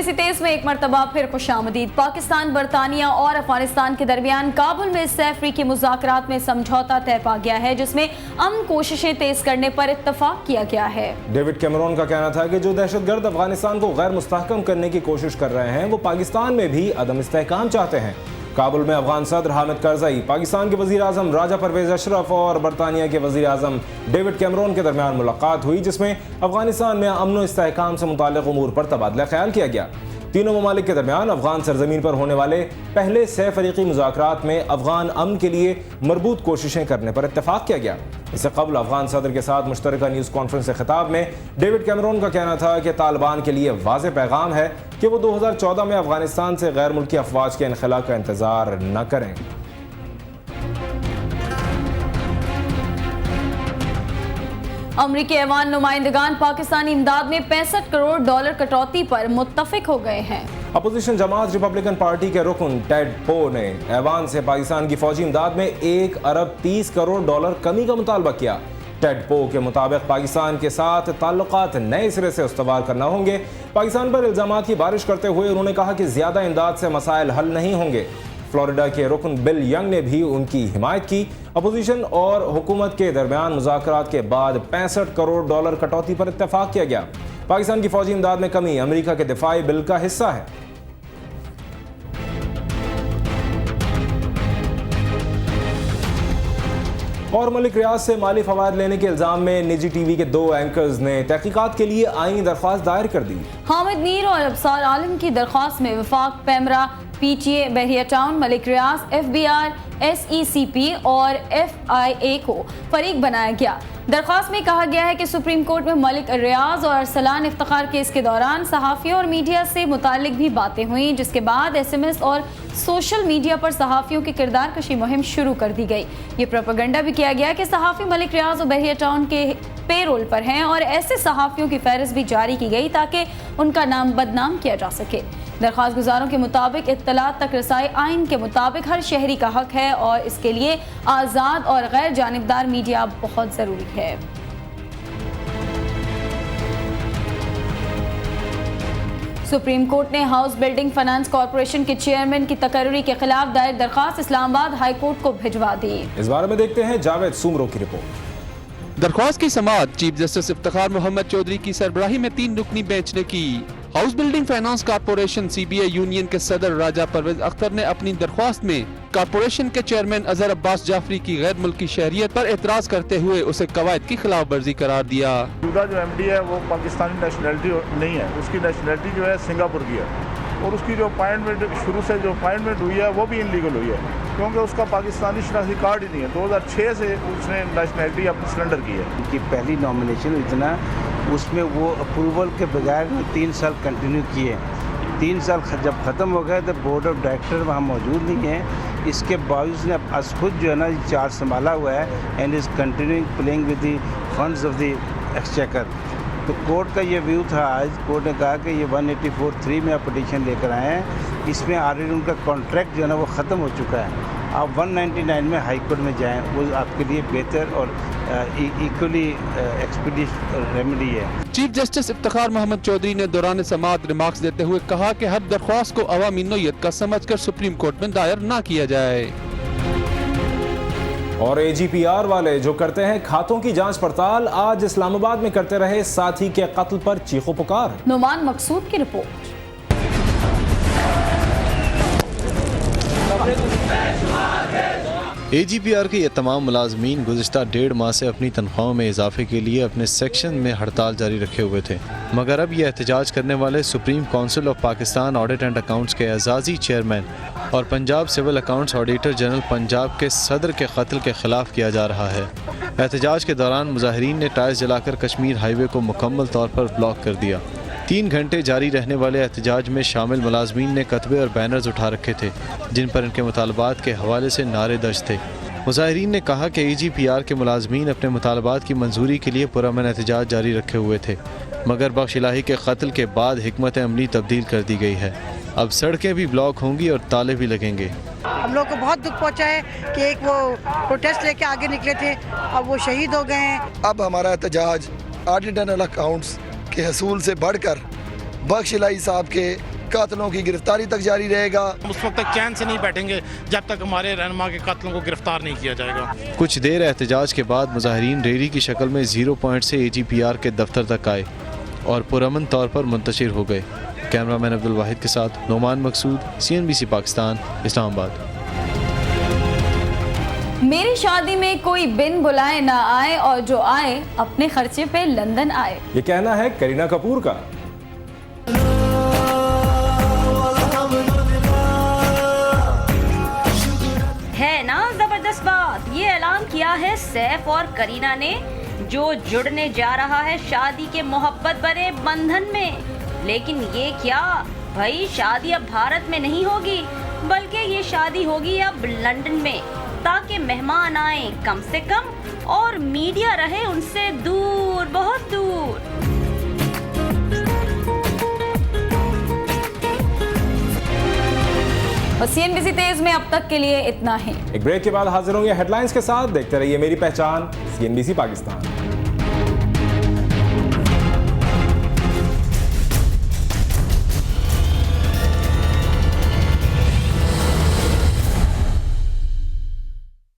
BBC तेज में एक मरतबा फिर खुशामदीद। पाकिस्तान, बरतानिया और अफगानिस्तान के दरमियान काबुल में सैफरी के मुज़ाकरात में समझौता तय पा गया है, जिसमें अमन कोशिशें तेज करने पर इत्तफाक किया गया है। डेविड कैमरून का कहना था कि जो दहशतगर्द अफगानिस्तान को गैर मुस्तहकम करने की कोशिश कर रहे हैं, वो पाकिस्तान में भी अदम इस्तेहकाम चाहते हैं। काबुल में अफगान सदर हामिद करज़ई, पाकिस्तान के वज़ीर आज़म राजा परवेज़ अशरफ और बरतानिया के वज़ीर आज़म डेविड कैमरून के दरमियान मुलाकात हुई, जिसमें अफगानिस्तान में अमन व इस्तेहकाम से मुताल्लिक़ उमूर पर तबादला ख्याल किया गया। तीनों ममालिक के दरमियान अफगान सरजमीन पर होने वाले पहले सह फरीकी मुज़ाकरात में अफगान अमन के लिए मरबूत कोशिशें करने पर इत्तफाक किया गया। इससे कबल अफगान सदर के साथ मुश्तरका न्यूज़ कॉन्फ्रेंस से खिताब में डेविड कैमरून का कहना था कि तालिबान के लिए वाज़ेह पैगाम है कि वो 2014 में अफगानिस्तान से गैर मुल्की अफवाज के इनखला का इंतज़ार न करें। अमरीकी ऐवान नुमाइंदगान पाकिस्तानी इमदाद में $65 करोड़ कटौती पर मुत्तफिक हो गए हैं। अपोजिशन जमात रिपब्लिकन पार्टी के रुकन टेड पो ने ऐवान से पाकिस्तान की फौजी इमदाद में $1 अरब 30 करोड़ कमी का मुतालबा किया। टेड पो के मुताबिक पाकिस्तान के साथ ताल्लुकात नए सिरे से उस्तवार करना होंगे। पाकिस्तान पर इल्जामात की बारिश करते हुए उन्होंने कहा कि ज्यादा इमदाद से मसाइल हल नहीं होंगे। फ्लोरिडा के रुकन बिल यंग ने भी उनकी हिमायत की। अपोजिशन और हुकूमत के दरमियान मुज़ाकरात के बाद $65 करोड़ कटौती पर इत्तफाक किया गया। पाकिस्तान की फौजी इमदाद में कमी अमेरिका के दिफाई बिल का हिस्सा है। और मलिक रियाज से माली फवायद लेने के इल्जाम में निजी टीवी के 2 एंकर्स ने तहकीकात के लिए आईनी दरख्वास्त दायर कर दी। हामिद मीर और अबसार आलम की दरख्वास्त में वफाक, पैमरा, PTA, बहरिया टाउन, मलिक रियाज, FBR, SECP और FIA को फरीक बनाया गया। दरख्वास्त में कहा गया है कि सुप्रीम कोर्ट में मलिक रियाज और अरसलान इफ्तिखार केस के दौरान सहाफ़ियों और मीडिया से मुतालिक भी बातें हुई, जिसके बाद SMS और सोशल मीडिया पर सहाफ़ियों की किरदार कशी मुहिम शुरू कर दी गई। ये प्रोपेगेंडा भी किया गया कि सहाफ़ी मलिक रियाज और बहरिया टाउन के पेरोल पर हैं और ऐसे सहाफ़ियों की फहरिस्त भी जारी की गई ताकि उनका नाम बदनाम किया जा सके। दरख्वास्त गुजारों के मुताबिक इत्तलात तक रसाई आइन के मुताबिक हर शहरी का हक है और इसके लिए आज़ाद और गैर जानिबदार मीडिया बहुत ज़रूरी है। सुप्रीम कोर्ट ने हाउस बिल्डिंग फाइनेंस कॉरपोरेशन के चेयरमैन की तकर्री के खिलाफ दायर दरख्वास्त इस्लामाबाद हाई कोर्ट को भिजवा दी। इस बारे में देखते हैं जावेद सुमरो की रिपोर्ट। दरख्वास्त की समाअत चीफ जस्टिस इफ्तिखार मोहम्मद चौधरी की सरबराही में 3 रुकनी बेंच ने की। House building finance corporation CBA union के सदर राजा परवेज अख्तर ने अपनी दरख्वास्त में कॉरपोरेशन के चेयरमैन अजहर अब्बास जाफरी की गैर मुल्की शहरियत पर एतराज करते हुए उसे कवायद की खिलाफ वर्जी करार दिया। जो MD है वो पाकिस्तानी नेशनलिटी नहीं है, उसकी नेशनलिटी जो है सिंगापुर की है और उसकी जो अपॉइंटमेंट शुरू से जो अपॉइंटमेंट हुई है वो भी इनलीगल हुई है, क्योंकि उसका पाकिस्तानी शनाख्ती कार्ड ही नहीं है। 2006 से उसने नेशनलिटी अपनी सरेंडर की है। उनकी पहली नॉमिनेशन इतना उसमें वो अप्रूवल के बगैर 3 साल कंटिन्यू किए। 3 साल जब ख़त्म हो गए तो बोर्ड ऑफ डायरेक्टर वहाँ मौजूद नहीं है। इसके बावजूद उसने आज खुद जो है ना चार्ज संभाला हुआ है and is continuing playing with the funds of the exchequer. तो कोर्ट का ये व्यू था, आज कोर्ट ने कहा कि ये 184(3) में आप पिटीशन लेकर आए हैं, इसमें ऑलरेडी उनका कॉन्ट्रैक्ट जो है ना वो ख़त्म हो चुका है। आप 199 में हाई कोर्ट में जाएं, वो आपके लिए बेहतर और इक्वली एक्सपीडियंट रेमेडी है। चीफ जस्टिस इफ्तिखार मोहम्मद चौधरी ने दौरान समाअत रिमार्क्स देते हुए कहा कि हर दरख्वास्त को अवामी नौयत का समझकर सुप्रीम कोर्ट में दायर ना किया जाए। और AGPR वाले जो करते हैं खातों की जांच पड़ताल, आज इस्लामाबाद में करते रहे साथी के कत्ल पर चीखो पुकार। नुमान मकसूद की रिपोर्ट। AGPR के ये तमाम मुलाजमीन गुज़िश्ता 1.5 माह से अपनी तनख्वाहों में इजाफे के लिए अपने सेक्शन में हड़ताल जारी रखे हुए थे, मगर अब ये एहतजाज करने वाले supreme council of Pakistan audit and accounts के एजाज़ी चेयरमैन और Punjab civil accounts auditor general Punjab के सदर के कत्ल के खिलाफ किया जा रहा है। एहतजाज के दौरान मुजाहिरीन ने टायर्स जलाकर कश्मीर हाईवे को मुकम्मल तौर पर ब्लॉक कर दिया। 3 घंटे जारी रहने वाले एहतजाज में शामिल मुलाजमीन ने कतबे और बैनर्स उठा रखे थे, जिन पर इनके मुतालबात के हवाले से नारे दर्ज थे। मुजाहिरीन ने कहा कि AGPR के मुलाजमीन अपने मुतालबात की मंजूरी के लिए पुरअमन एहतजाज जारी रखे हुए थे, मगर बख्श इलाही के कत्ल के बाद हिकमत अमली तब्दील कर दी गई है। अब सड़कें भी ब्लॉक होंगी और ताले भी लगेंगे। हम लोग को बहुत दुख पहुंचा है कि एक वो प्रोटेस्ट लेके आगे निकले थे, अब वो शहीद हो गए हैं। अब हमारा एहतजाज ऑडिट एंड अकाउंट्स के हसूल से बढ़कर बख्श इलाही साहब के कातलों की गिरफ्तारी तक जारी रहेगा। उस वक्त तक चैन से नहीं बैठेंगे जब तक हमारे रहनुमा के कातलों को गिरफ्तार नहीं किया जाएगा। कुछ देर एहतजाज के बाद मुजाहिरीन रैली की शक्ल में 0 पॉइंट से AGPR के दफ्तर तक आए और पुरअमन तौर पर मुंतशिर हो गए। कैमरामैन अब्दुल वाहिद के साथ नोमान मकसूद, CNBC पाकिस्तान, इस्लामाबाद। मेरी शादी में कोई बिन बुलाए ना आए और जो आए अपने खर्चे पे लंदन आए। ये कहना है करीना कपूर का। है ना जबरदस्त बात। ये ऐलान किया है सैफ और करीना ने, जो जुड़ने जा रहा है शादी के मोहब्बत भरे बंधन में। लेकिन ये क्या भाई, शादी अब भारत में नहीं होगी बल्कि ये शादी होगी अब लंदन में, ताकि मेहमान आए कम से कम और मीडिया रहे उनसे दूर, बहुत दूर। और CNBC तेज में अब तक के लिए इतना ही। एक ब्रेक के बाद हाजिर होंगे हेडलाइंस के साथ। देखते रहिए मेरी पहचान CNBC पाकिस्तान।